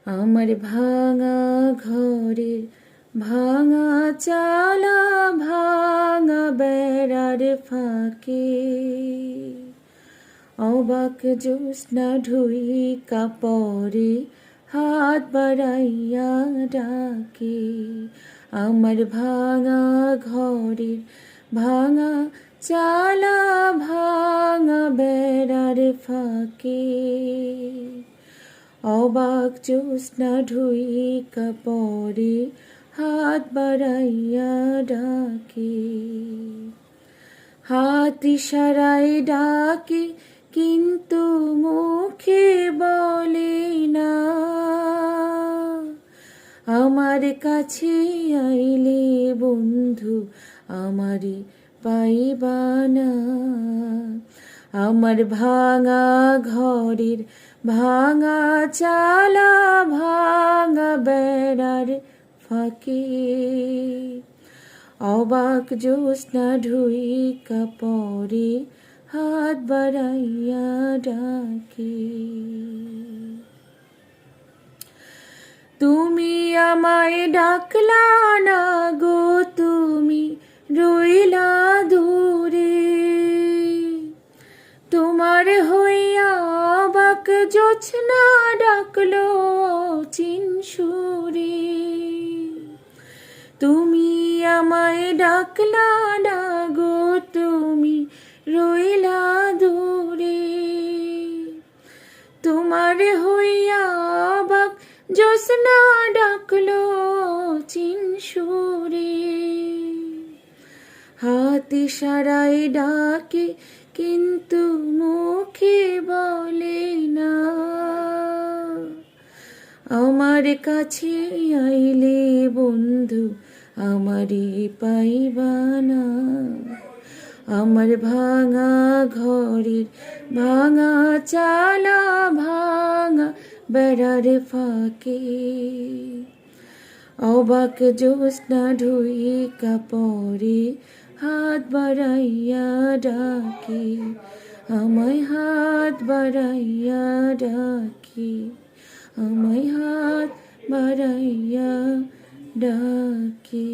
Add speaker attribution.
Speaker 1: আমার ভাঙা ঘরের ভাঙা চালা ভাঙা বেড়ার ফাঁকে অবাক জ্যোৎস্না ঢুইকা পরে হাত বাড়াইয়া ডাকে। আমার ভাঙা ঘরের ভাঙা চালা ভাঙা বেড়ার ফাঁকে অবাক জ্যোৎস্না ঢুইকা পরে হাত বাড়াইয়া ডাকে। হাত ইশারায় ডাকে কিন্তু মুখে বলে না, আমার কাছে আইলে বন্ধু আমারে পাইবা না। আমার ভাঙা ঘরের ভাঙা চালা ভাঙা বেড়ার ফাঁকে অবাক জ্যোৎস্না ঢুইকা পরে হাত বাড়াইয়া ডাকে। তুমি আমায় ডাকলা না গো, তুমি রইলা দূরে, তোমার হইয়া অবাক জ্যোৎস্না ডাকলো চিন সুরে। তুমি আমায় ডাকলা না গো, তুমি রইলা দূরে, তোমার হইয়া অবাক জ্যোৎস্না ডাকলো চিন সুরে। হাত ইশারায় ডাকে কিন্তু মুখে বলে না, আমার কাছে আইলে বন্ধু আমারে পাইবা না। আমার ভাঙা ঘরের ভাঙা চালা ভাঙা বেড়ার ফাঁকে অবাক জ্যোৎস্না ঢুইকা পরে হাত বাড়াইয়া ডাকে। আমায় হাত বাড়াইয়া ডাকে, আমায় হাত বাড়াইয়া ডাকে।